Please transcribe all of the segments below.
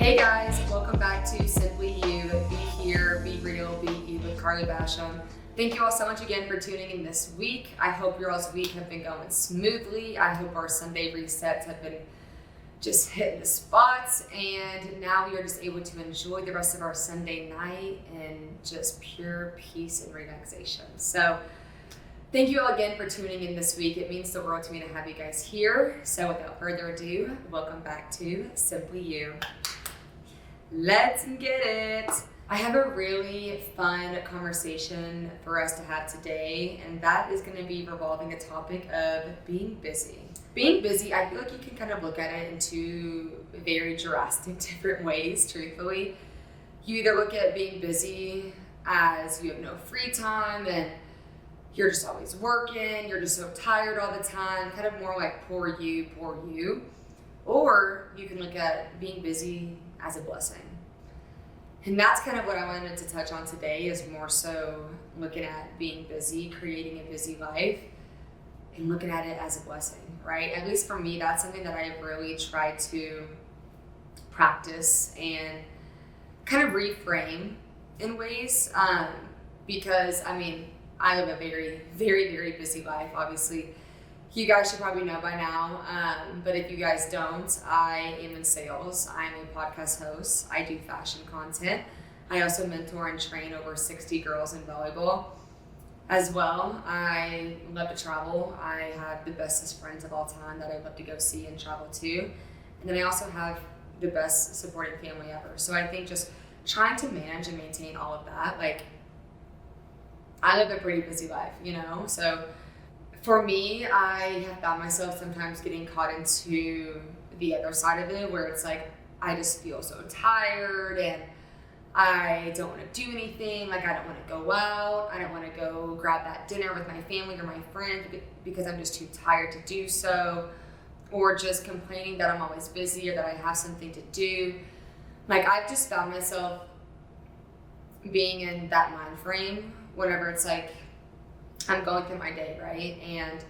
Hey guys, welcome back to Simply You, Be Here, Be Real, Be You with Carly Basham. Thank you all so much again for tuning in this week. I hope your all's week have been going smoothly. I hope our Sunday resets have been just hitting the spots, and now we are just able to enjoy the rest of our Sunday night in just pure peace and relaxation. So thank you all again for tuning in this week. It means the world to me to have you guys here. So without further ado, welcome back to Simply You. Let's get it. I have a really fun conversation for us to have today, and that is going to be revolving the topic of being busy. Being busy, I feel like you can kind of look at it in two very drastic different ways, truthfully. You either look at being busy as you have no free time and you're just always working, you're just so tired all the time, kind of more like poor you. Or you can look at being busy as a blessing. And that's kind of what I wanted to touch on today, is more so looking at being busy, creating a busy life, and looking at it as a blessing, right? At least for me, that's something that I've really tried to practice and kind of reframe in ways, because I live a very, very, very busy life. Obviously, you guys should probably know by now, but if you guys don't, I am in sales. I'm a podcast host. I do fashion content. I also mentor and train over 60 girls in volleyball as well. I love to travel. I have the bestest friends of all time that I love to go see and travel to. And then I also have the best supporting family ever. So I think just trying to manage and maintain all of that, like, I live a pretty busy life, So for me, I have found myself sometimes getting caught into the other side of it, where it's like, I just feel so tired and I don't want to do anything. Like, I don't want to go out. I don't want to go grab that dinner with my family or my friends because I'm just too tired to do so, or just complaining that I'm always busy or that I have something to do. Like, I've just found myself being in that mind frame whenever it's like, I'm going through my day, right? And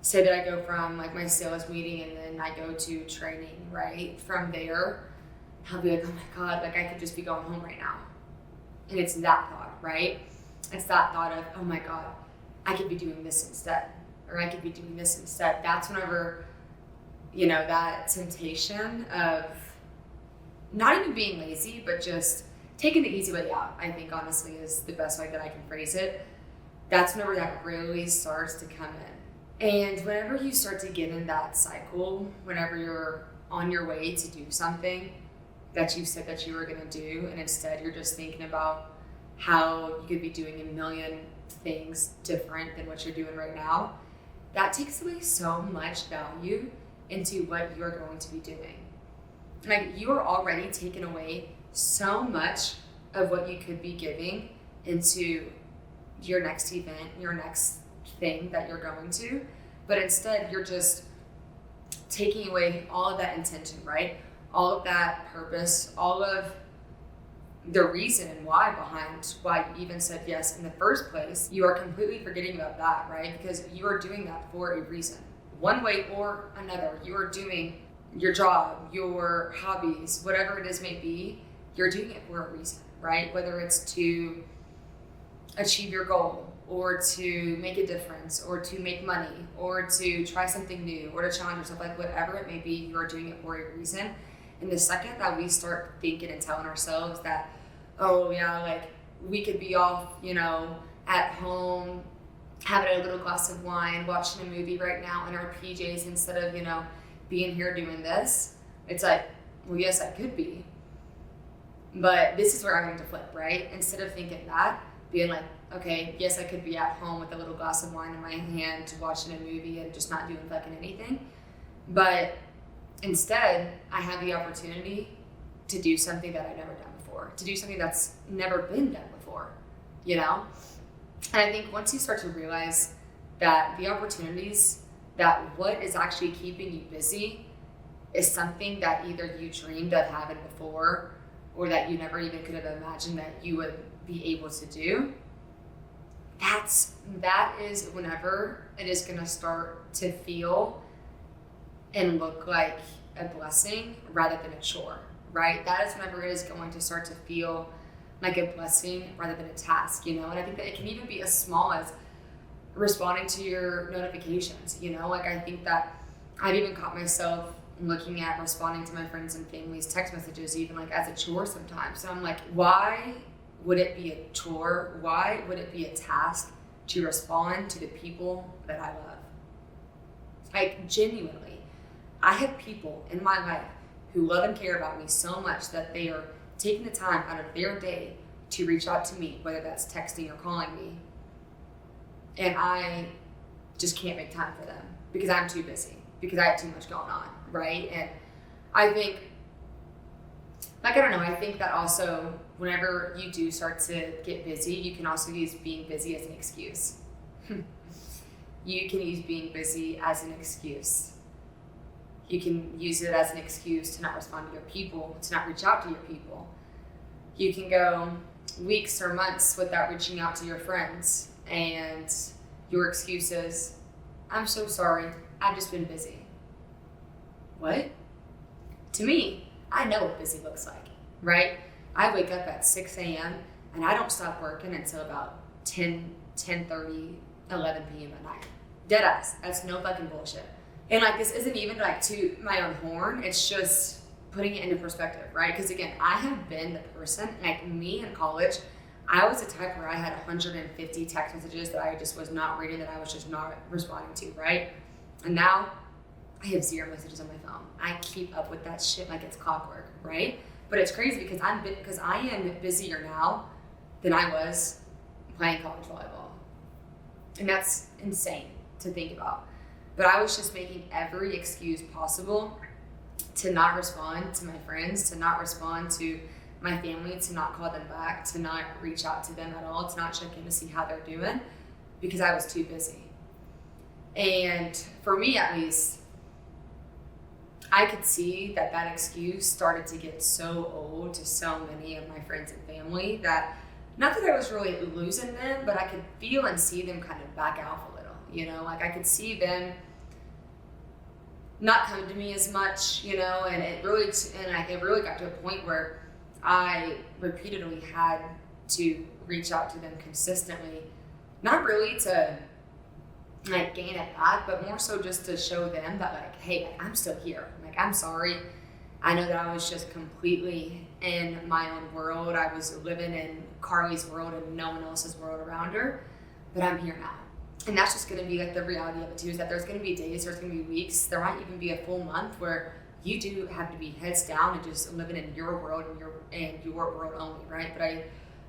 say that I go from like my sales meeting and then I go to training, right? From there, I'll be like, oh my God, like I could just be going home right now. And it's that thought, right? It's that thought of, oh my God, I could be doing this instead, or I could be doing this instead. That's whenever, that temptation of not even being lazy, but just taking the easy way out, I think honestly is the best way that I can phrase it. That's whenever that really starts to come in. And whenever you start to get in that cycle, whenever you're on your way to do something that you said that you were going to do, and instead you're just thinking about how you could be doing a million things different than what you're doing right now, that takes away so much value into what you're going to be doing. Like, you are already taking away so much of what you could be giving into your next event, your next thing that you're going to, but instead you're just taking away all of that intention, right? All of that purpose, all of the reason and why behind why you even said yes in the first place. You are completely forgetting about that, right? Because you are doing that for a reason, one way or another. You are doing your job, your hobbies, whatever it is may be, you're doing it for a reason, right? Whether it's to achieve your goal, or to make a difference, or to make money, or to try something new, or to challenge yourself, like whatever it may be, you are doing it for a reason. And the second that we start thinking and telling ourselves that, oh yeah, like we could be off, at home, having a little glass of wine, watching a movie right now in our PJs instead of, being here doing this, it's like, well, yes, I could be. But this is where I'm going to flip, right? Instead of thinking that, being like, okay, yes, I could be at home with a little glass of wine in my hand, watching a movie and just not doing fucking anything. But instead, I have the opportunity to do something that I've never done before, to do something that's never been done before, And I think once you start to realize that the opportunities, that what is actually keeping you busy is something that either you dreamed of having before, or that you never even could have imagined that you would be able to do, that is whenever it is going to start to feel and look like a blessing rather than a chore, right? That is whenever it is going to start to feel like a blessing rather than a task, And I think that it can even be as small as responding to your notifications, Like I think that I've even caught myself looking at responding to my friends and family's text messages, even like as a chore sometimes. So I'm like, why would it be a chore? Why would it be a task to respond to the people that I love? Like genuinely, I have people in my life who love and care about me so much that they are taking the time out of their day to reach out to me, whether that's texting or calling me. And I just can't make time for them because I'm too busy, because I have too much going on, right? And I think, like, I don't know, I think that also whenever you do start to get busy, you can also use being busy as an excuse. You can use being busy as an excuse. You can use it as an excuse to not respond to your people, to not reach out to your people. You can go weeks or months without reaching out to your friends, and your excuse is, I'm so sorry, I've just been busy. What? To me, I know what busy looks like, right? I wake up at 6 a.m. and I don't stop working until about 10:30, 11 p.m. at night. Deadass. That's no fucking bullshit. And like, this isn't even like to my own horn. It's just putting it into perspective, right? Because again, I have been the person, like me in college, I was the type where I had 150 text messages that I just was not reading, that I was just not responding to, right? And now I have 0 messages on my phone. I keep up with that shit like it's clockwork, right? But it's crazy because I am busier now than I was playing college volleyball. And that's insane to think about. But I was just making every excuse possible to not respond to my friends, to not respond to my family, to not call them back, to not reach out to them at all, to not check in to see how they're doing, because I was too busy. And for me, at least, I could see that that excuse started to get so old to so many of my friends and family that, not that I was really losing them, but I could feel and see them kind of back out a little, like I could see them not coming to me as much, and it really got to a point where I repeatedly had to reach out to them consistently, not really to like gain it back, but more so just to show them that like, hey, I'm still here. Like, I'm sorry. I know that I was just completely in my own world. I was living in Carly's world and no one else's world around her, but I'm here now. And that's just going to be like the reality of it too, is that there's going to be days, there's going to be weeks, there might even be a full month where you do have to be heads down and just living in your world and your world only, right? But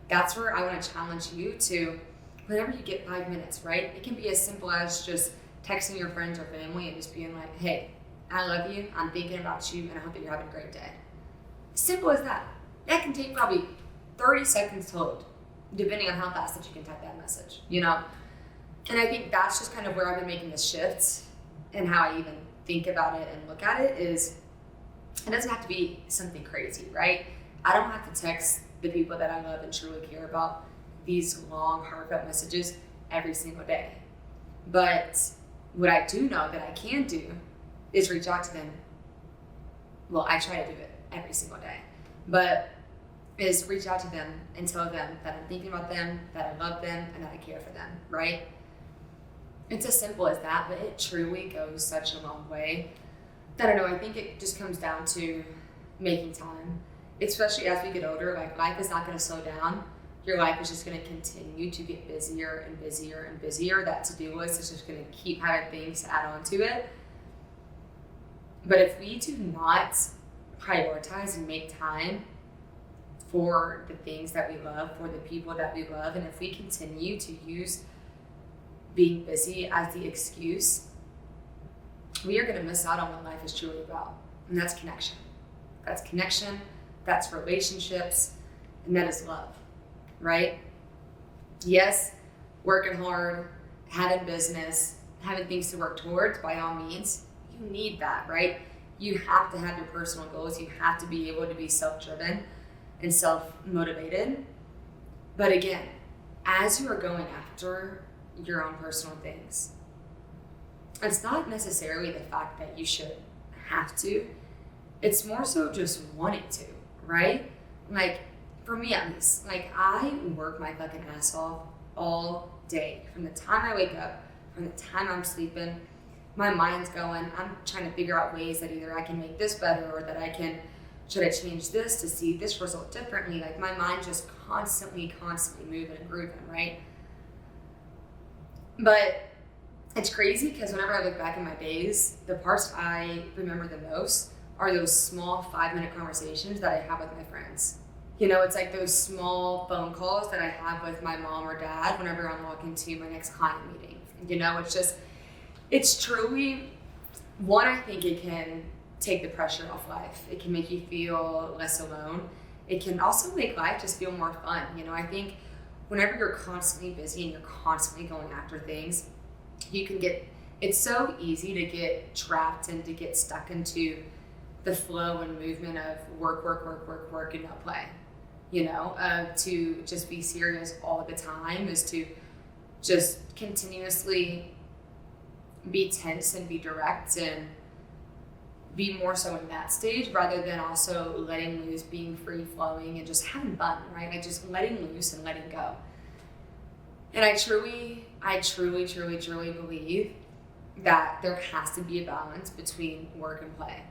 that's where I want to challenge you to, whenever you get 5 minutes, right? It can be as simple as just texting your friends or family and just being like, hey, I love you, I'm thinking about you, and I hope that you're having a great day. Simple as that. That can take probably 30 seconds total, depending on how fast that you can type that message, And I think that's just kind of where I've been making the shift and how I even think about it and look at it is, it doesn't have to be something crazy, right? I don't have to text the people that I love and truly care about these long, heartfelt messages every single day. But what I do know that I can do is reach out to them. Well, I try to do it every single day, but is reach out to them and tell them that I'm thinking about them, that I love them, and that I care for them, right? It's as simple as that, but it truly goes such a long way. I don't know, I think it just comes down to making time, especially as we get older. Like, life is not going to slow down. Your life is just going to continue to get busier and busier and busier. That to-do list is just going to keep having things to add on to it. But if we do not prioritize and make time for the things that we love, for the people that we love, and if we continue to use being busy as the excuse, we are going to miss out on what life is truly about. And that's connection. That's connection, that's relationships, and that is love, right? Yes, working hard, having business, having things to work towards, by all means, you need that, right? You have to have your personal goals. You have to be able to be self-driven and self-motivated. But again, as you are going after your own personal things, it's not necessarily the fact that you should have to. It's more so just wanting to, right? Like, for me at least, like, I work my fucking ass off all day. From the time I wake up, from the time I'm sleeping, my mind's going. I'm trying to figure out ways that either I can make this better or that should I change this to see this result differently? Like, my mind just constantly moving and grooving, right? But it's crazy because whenever I look back in my days, the parts I remember the most are those small 5-minute conversations that I have with my friends. You know, it's like those small phone calls that I have with my mom or dad whenever I'm walking to my next client meeting. You know, it's truly, one, I think it can take the pressure off life. It can make you feel less alone. It can also make life just feel more fun. You know, I think whenever you're constantly busy and you're constantly going after things, it's so easy to get trapped and to get stuck into the flow and movement of work and not play. You know, to just be serious all the time is to just continuously be tense and be direct and be more so in that stage rather than also letting loose, being free flowing and just having fun, right? Like just letting loose and letting go. And I truly believe that there has to be a balance between work and play.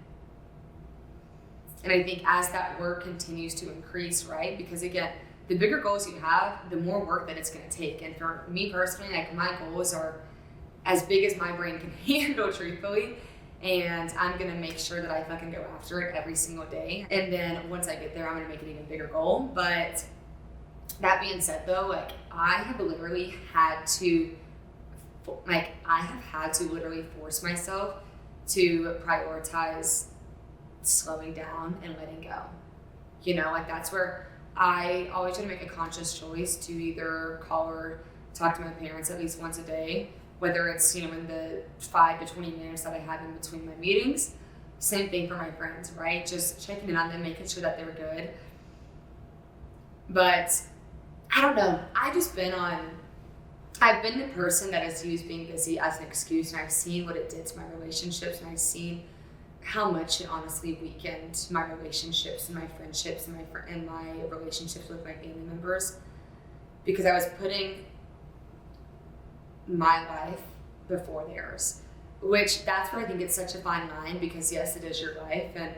And I think as that work continues to increase, right? Because again, the bigger goals you have, the more work that it's going to take. And for me personally, like my goals are as big as my brain can handle, truthfully. And I'm going to make sure that I fucking go after it every single day. And then once I get there, I'm going to make an even bigger goal. But that being said though, like I have had to literally force myself to prioritize slowing down and letting go. You know, like that's where I always try to make a conscious choice to either call or talk to my parents at least once a day, whether it's, you know, in the 5 to 20 minutes that I have in between my meetings. Same thing for my friends, right? Just checking in on them, making sure that they're good. But I don't know. I've been the person that has used being busy as an excuse, and I've seen what it did to my relationships, and I've seen how much it honestly weakened my relationships and my friendships and my relationships with my family members, because I was putting my life before theirs, which that's where I think it's such a fine line, because yes, it is your life, and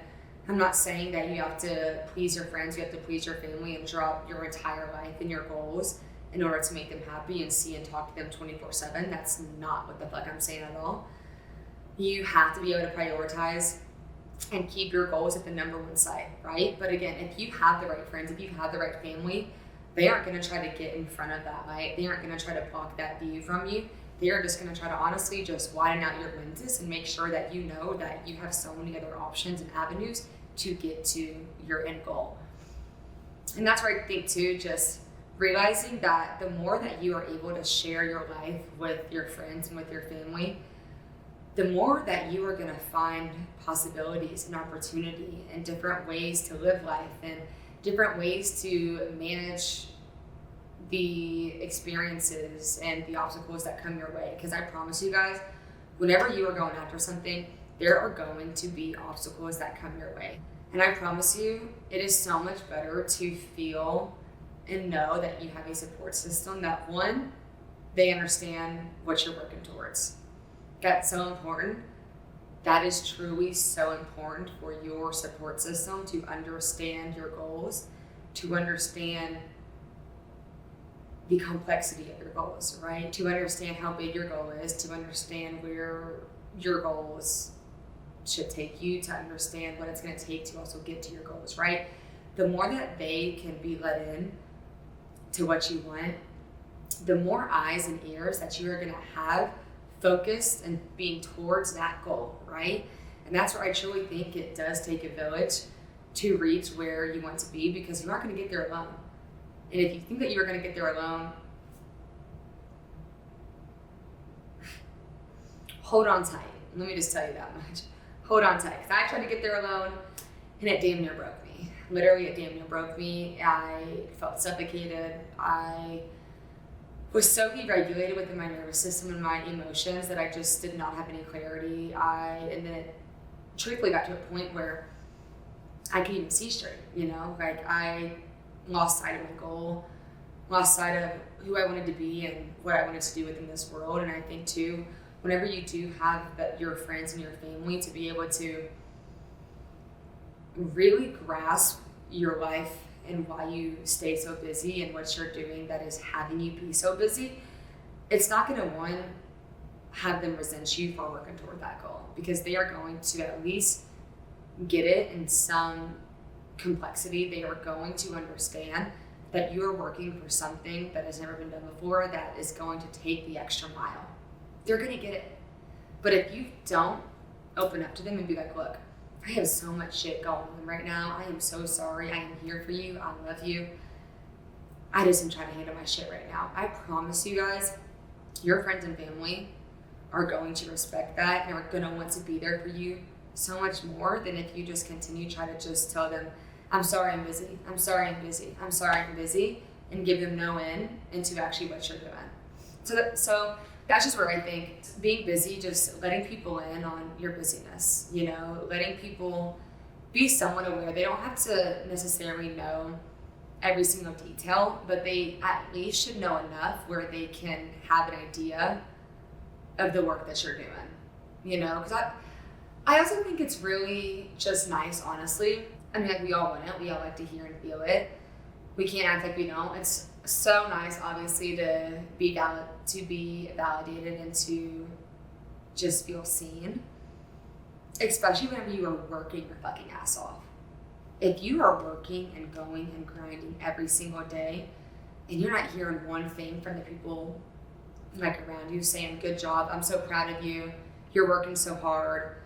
I'm not saying that you have to please your friends, you have to please your family and drop your entire life and your goals in order to make them happy and see and talk to them 24/7. That's not what the fuck I'm saying at all. You have to be able to prioritize and keep your goals at the number one site, right? But again, if you have the right friends, if you have the right family, they aren't going to try to get in front of that light. They aren't going to try to block that view from you. They are just going to try to honestly just widen out your lenses and make sure that you know that you have so many other options and avenues to get to your end goal. And that's where I think too, just realizing that the more that you are able to share your life with your friends and with your family, the more that you are going to find possibilities and opportunity and different ways to live life and different ways to manage the experiences and the obstacles that come your way. Because I promise you guys, whenever you are going after something, there are going to be obstacles that come your way. And I promise you, it is so much better to feel and know that you have a support system that, one, they understand what you're working towards. That's so important. That is truly so important for your support system to understand your goals, to understand the complexity of your goals, right? To understand how big your goal is, to understand where your goals should take you, to understand what it's going to take to also get to your goals, right? The more that they can be let in to what you want, the more eyes and ears that you are going to have focused and being towards that goal, right? And that's where I truly think it does take a village to reach where you want to be, because you aren't going to get there alone. And if you think that you're going to get there alone, hold on tight. Let me just tell you that much. Hold on tight, because I tried to get there alone and it damn near broke me. Literally, it damn near broke me. I felt suffocated. I was so deregulated within my nervous system and my emotions that I just did not have any clarity. And then it truthfully got to a point where I could even see straight, like I lost sight of my goal, lost sight of who I wanted to be and what I wanted to do within this world. And I think too, whenever you do have your friends and your family to be able to really grasp your life and why you stay so busy and what you're doing that is having you be so busy, it's not going to have them resent you for working toward that goal, because they are going to at least get it in some complexity. They are going to understand that you are working for something that has never been done before, that is going to take the extra mile. They're going to get it. But if you don't open up to them and be like, look, I have so much shit going on right now. I am so sorry. I am here for you. I love you. I just am trying to handle my shit right now. I promise you guys, your friends and family are going to respect that and are going to want to be there for you so much more than if you just continue try to just tell them, I'm sorry, I'm busy. I'm sorry, I'm busy. I'm sorry, I'm busy, and give them no in into actually what you're doing. So that's just where I think being busy, just letting people in on your busyness, letting people be somewhat aware. They don't have to necessarily know every single detail, but they at least should know enough where they can have an idea of the work that you're doing, because I also think it's really just nice, honestly. I mean, like, we all want it. We all like to hear and feel it. We can't act like we don't. It's so nice, obviously, to be validated and to just feel seen, especially whenever you are working your fucking ass off. If you are working and going and grinding every single day, and you're not hearing one thing from the people like around you saying, good job, I'm so proud of you, you're working so hard,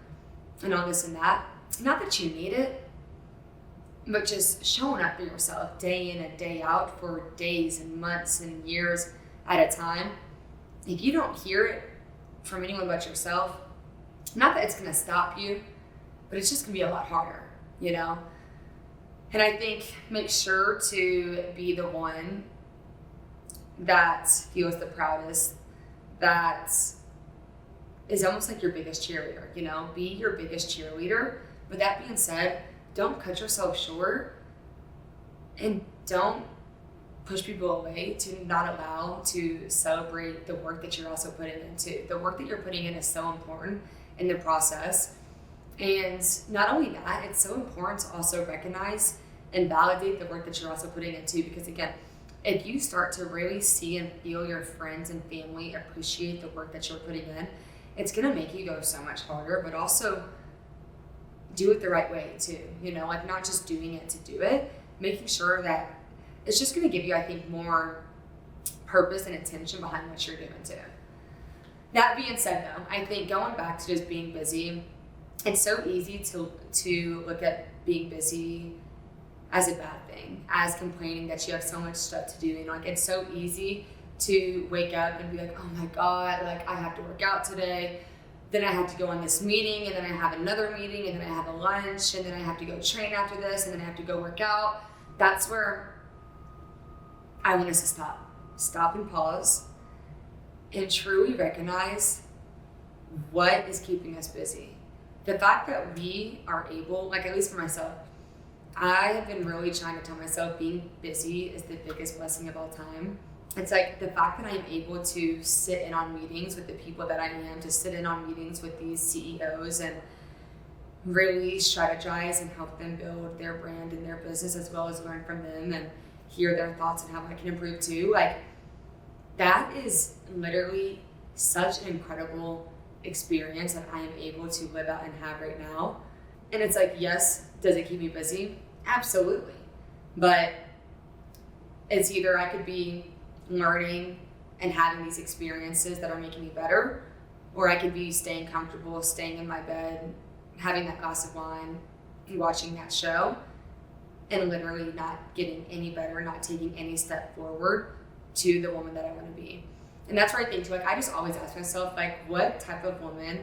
and all this and that, not that you need it, but just showing up for yourself day in and day out for days and months and years at a time. If you don't hear it from anyone but yourself, not that it's going to stop you, but it's just going to be a lot harder, And I think make sure to be the one that feels the proudest, that is almost like your biggest cheerleader, Be your biggest cheerleader. With that being said, don't cut yourself short and don't push people away to not allow to celebrate the work that you're also putting into. The work that you're putting in is so important in the process. And not only that, it's so important to also recognize and validate the work that you're also putting into, because again, if you start to really see and feel your friends and family appreciate the work that you're putting in, it's going to make you go so much harder, but also do it the right way too, like not just doing it to do it, making sure that it's just going to give you, I think, more purpose and intention behind what you're doing too. That being said though, I think going back to just being busy, it's so easy to look at being busy as a bad thing, as complaining that you have so much stuff to do. It's so easy to wake up and be like, oh my God, like I have to work out today. Then I have to go on this meeting, and then I have another meeting, and then I have a lunch, and then I have to go train after this, and then I have to go work out. That's where I want us to stop and pause and truly recognize what is keeping us busy. The fact that we are able, like at least for myself, I have been really trying to tell myself being busy is the biggest blessing of all time. It's like the fact that I'm able to sit in on meetings with the people that I am, to sit in on meetings with these CEOs and really strategize and help them build their brand and their business, as well as learn from them and hear their thoughts and how I can improve too. Like, that is literally such an incredible experience that I am able to live out and have right now. And it's like, yes, does it keep me busy? Absolutely. But it's either I could be learning and having these experiences that are making me better, or I could be staying comfortable, staying in my bed, having that glass of wine, watching that show, and literally not getting any better, not taking any step forward to the woman that I want to be. And that's where I think too, like, I just always ask myself, like, what type of woman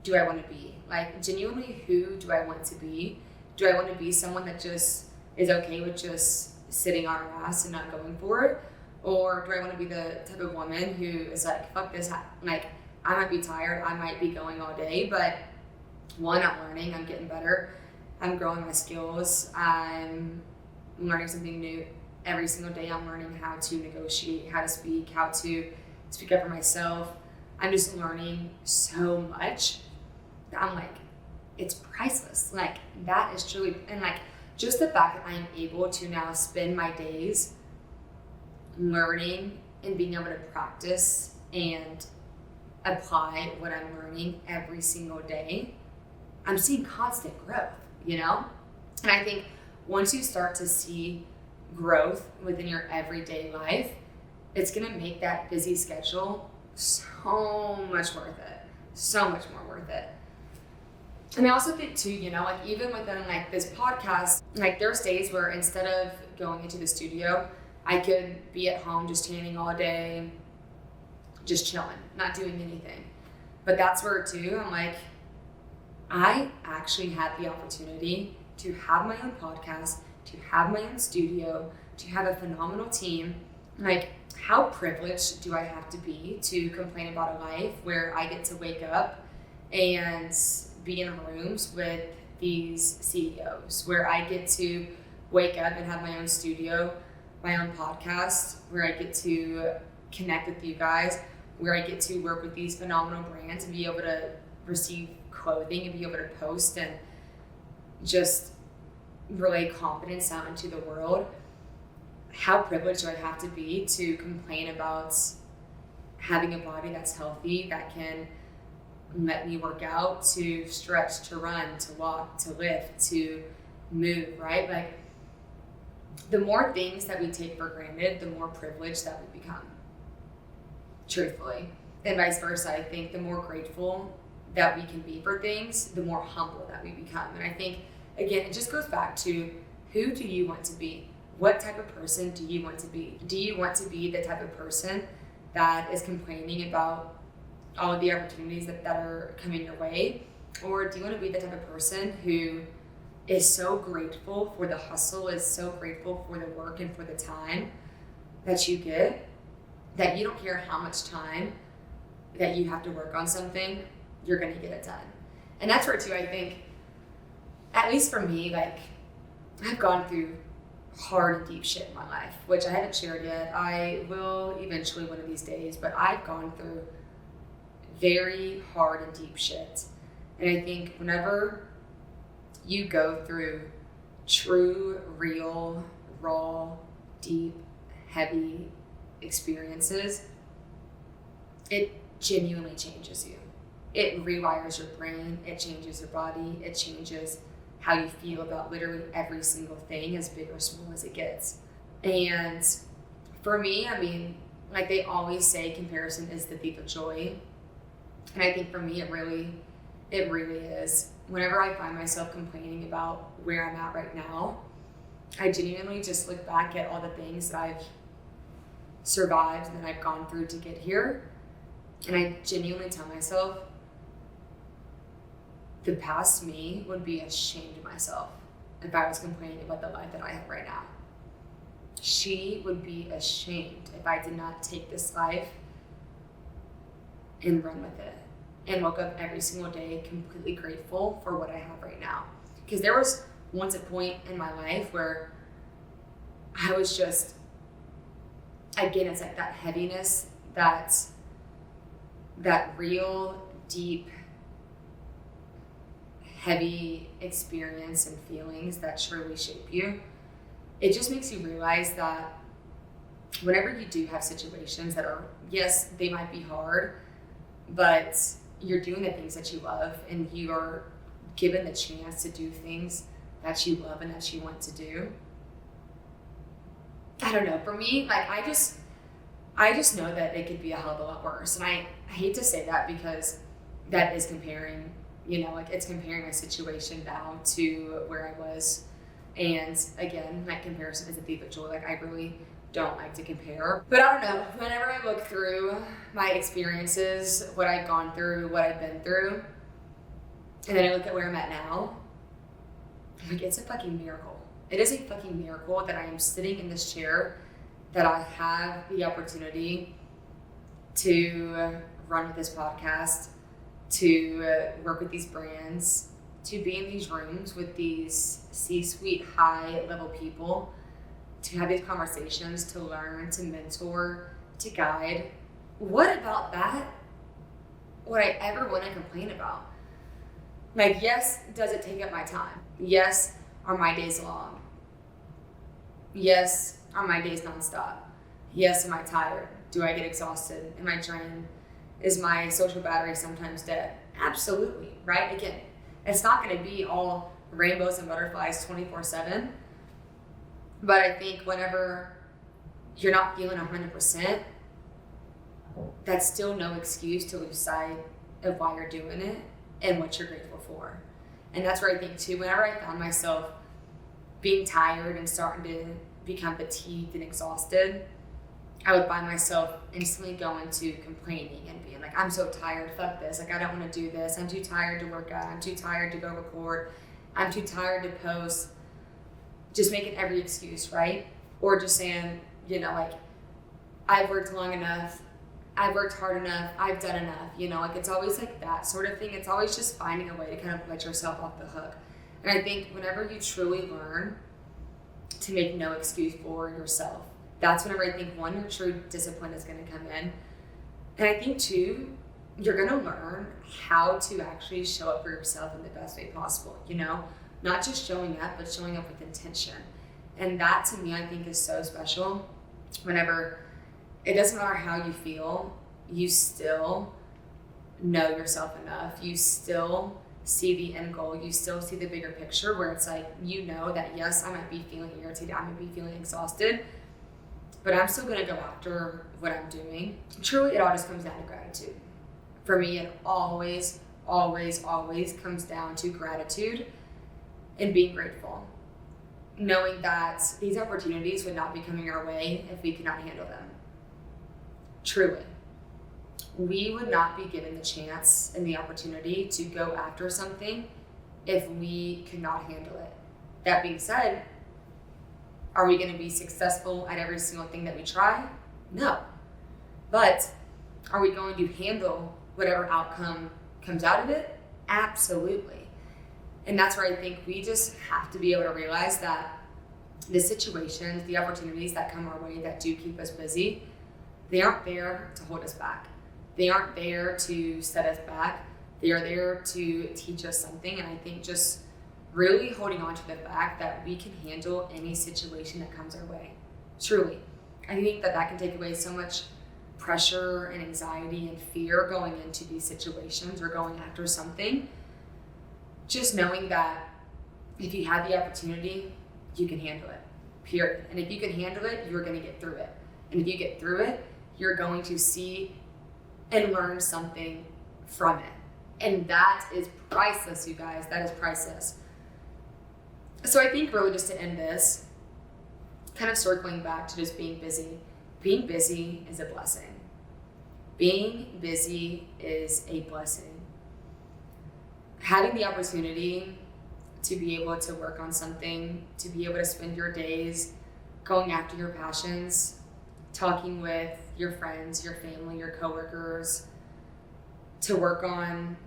do I want to be? Like, genuinely, who do I want to be? Do I want to be someone that just is okay with just sitting on her ass and not going for it? Or do I want to be the type of woman who is like, fuck this, like, I might be tired, I might be going all day, but one, I'm learning, I'm getting better, I'm growing my skills. I'm learning something new every single day. I'm learning how to negotiate, how to speak up for myself. I'm just learning so much that I'm like, it's priceless. Like, that is truly, and like, just the fact that I am able to now spend my days learning and being able to practice and apply what I'm learning every single day, I'm seeing constant growth, you know? And I think once you start to see growth within your everyday life, it's gonna make that busy schedule so much worth it. So much more worth it. And I also think too, you know, like even within like this podcast, like there's days where instead of going into the studio, I could be at home just tanning all day, just chilling, not doing anything. But that's where too, I'm like, I actually had the opportunity to have my own podcast, to have my own studio, to have a phenomenal team. Like, how privileged do I have to be to complain about a life where I get to wake up and be in rooms with these CEOs, where I get to wake up and have my own studio, my own podcast, where I get to connect with you guys, where I get to work with these phenomenal brands and be able to receive clothing and be able to post and just relay confidence out into the world. How privileged do I have to be to complain about having a body that's healthy, that can let me work out, to stretch, to run, to walk, to lift, to move, right? Like, the more things that we take for granted, the more privileged that we become, truthfully. And vice versa. I think the more grateful that we can be for things, the more humble that we become. And I think, again, it just goes back to, who do you want to be? What type of person do you want to be? Do you want to be the type of person that is complaining about all of the opportunities that are coming your way? Or do you want to be the type of person who is so grateful for the hustle, is so grateful for the work and for the time that you get, that you don't care how much time that you have to work on something, you're going to get it done? And that's where too, I think, at least for me, like, I've gone through hard and deep shit in my life, which I haven't shared yet. I will eventually one of these days, but I've gone through very hard and deep shit. And I think whenever you go through true, real, raw, deep, heavy experiences, it genuinely changes you. It rewires your brain, it changes your body, it changes how you feel about literally every single thing, as big or small as it gets. And for me, I mean, like they always say, comparison is the thief of joy. And I think for me, it really is. Whenever I find myself complaining about where I'm at right now, I genuinely just look back at all the things that I've survived and that I've gone through to get here. And I genuinely tell myself, the past me would be ashamed of myself if I was complaining about the life that I have right now. She would be ashamed if I did not take this life and run with it and woke up every single day completely grateful for what I have right now. Because there was once a point in my life where I was just, again, it's like that heaviness, that real, deep, heavy experience and feelings that surely shape you. It just makes you realize that whenever you do have situations that are, yes, they might be hard, but you're doing the things that you love and you are given the chance to do things that you love and that you want to do. I don't know, for me, like I just know that it could be a hell of a lot worse. And I hate to say that because that is comparing, you know, like it's comparing my situation now to where I was. And again, like comparison is a thief of joy. Like I really don't like to compare. But I don't know, whenever I look through my experiences, what I've gone through, what I've been through, and then I look at where I'm at now, like it's a fucking miracle. It is a fucking miracle that I am sitting in this chair, that I have the opportunity to run with this podcast, to work with these brands, to be in these rooms with these C-suite high level people, to have these conversations, to learn, to mentor, to guide. What about that would I ever want to complain about? Like, yes, does it take up my time? Yes, are my days long? Yes, are my days nonstop? Yes, am I tired? Do I get exhausted? Am I drained? Is my social battery sometimes dead? Absolutely, right? Again, it's not going to be all rainbows and butterflies 24/7. But I think whenever you're not feeling 100%, that's still no excuse to lose sight of why you're doing it and what you're grateful for. And that's where I think too, whenever I found myself being tired and starting to become fatigued and exhausted, I would find myself instantly going to complaining and being like, I'm so tired, fuck this, like I don't want to do this, I'm too tired to work out, I'm too tired to go record, I'm too tired to post, just making every excuse, right? Or just saying, you know, like, I've worked long enough, I've worked hard enough, I've done enough, you know, like it's always like that sort of thing. It's always just finding a way to kind of let yourself off the hook. And I think whenever you truly learn to make no excuse for yourself, that's whenever I think, one, your true discipline is going to come in. And I think, two, you're going to learn how to actually show up for yourself in the best way possible, you know? Not just showing up, but showing up with intention. And that, to me, I think is so special. Whenever it doesn't matter how you feel, you still know yourself enough. You still see the end goal. You still see the bigger picture where it's like, you know that, yes, I might be feeling irritated. I might be feeling exhausted, but I'm still going to go after what I'm doing. Truly, it all just comes down to gratitude. For me, it always, always, always comes down to gratitude and being grateful. Knowing that these opportunities would not be coming our way if we could not handle them. Truly. We would not be given the chance and the opportunity to go after something if we could not handle it. That being said, are we going to be successful at every single thing that we try? No. But are we going to handle whatever outcome comes out of it? Absolutely. And that's where I think we just have to be able to realize that the situations, the opportunities that come our way that do keep us busy, they aren't there to hold us back. They aren't there to set us back. They are there to teach us something. And I think just really holding on to the fact that we can handle any situation that comes our way. Truly. I think that can take away so much pressure and anxiety and fear going into these situations or going after something. Just knowing that if you have the opportunity, you can handle it, period. And if you can handle it, you're going to get through it. And if you get through it, you're going to see and learn something from it. And that is priceless, you guys. That is priceless. So I think really just to end this, kind of circling back to just being busy. Being busy is a blessing. Being busy is a blessing. Having the opportunity to be able to work on something, to be able to spend your days going after your passions, talking with your friends, your family, your coworkers, to work on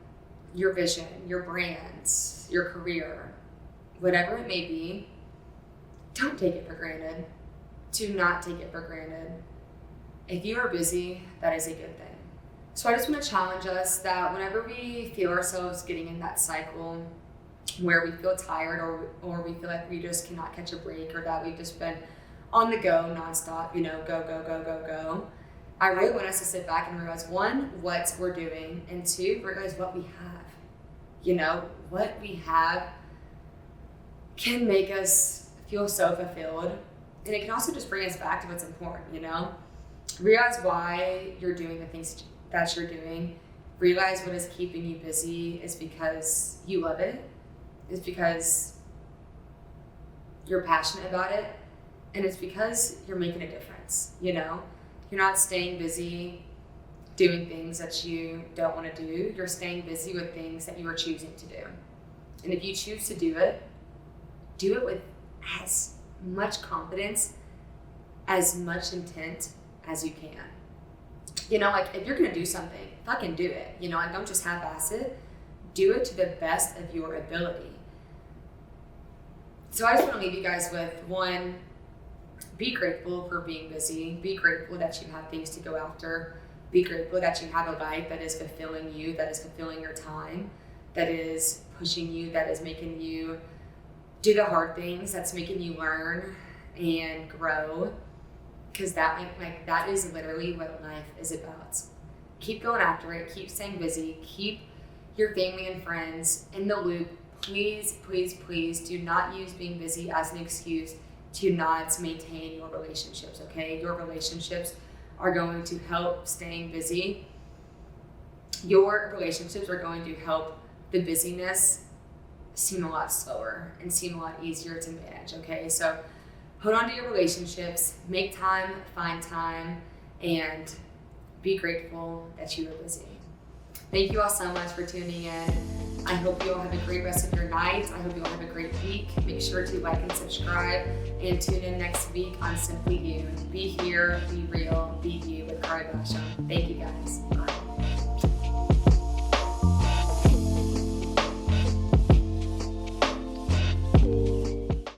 your vision, your brands, your career, whatever it may be, don't take it for granted. Do not take it for granted. If you are busy, that is a good thing. So I just want to challenge us that whenever we feel ourselves getting in that cycle where we feel tired or we feel like we just cannot catch a break or that we've just been on the go nonstop, you know, go. I really want us to sit back and realize, one, what we're doing, and two, realize what we have. You know, what we have can make us feel so fulfilled, and it can also just bring us back to what's important, you know? Realize why you're doing the things that you're doing. Realize what is keeping you busy is because you love it, is because you're passionate about it, and it's because you're making a difference, you know? You're not staying busy doing things that you don't want to do. You're staying busy with things that you are choosing to do. And if you choose to do it with as much confidence, as much intent as you can. You know, like if you're going to do something, fucking do it. You know, and don't just half-ass it. do it to the best of your ability. So I just want to leave you guys with one, be grateful for being busy. Be grateful that you have things to go after. Be grateful that you have a life that is fulfilling you, that is fulfilling your time, that is pushing you, that is making you do the hard things, that's making you learn and grow. Because that is literally what life is about. Keep going after it. Keep staying busy. Keep your family and friends in the loop. Please, please, please do not use being busy as an excuse to not maintain your relationships, okay? Your relationships are going to help staying busy. Your relationships are going to help the busyness seem a lot slower and seem a lot easier to manage, okay? So hold on to your relationships, make time, find time, and be grateful that you are busy. Thank you all so much for tuning in. I hope you all have a great rest of your night. I hope you all have a great week. Make sure to like and subscribe and tune in next week on Simply You. Be here, be real, be you with Carly Basham. Thank you guys. Bye.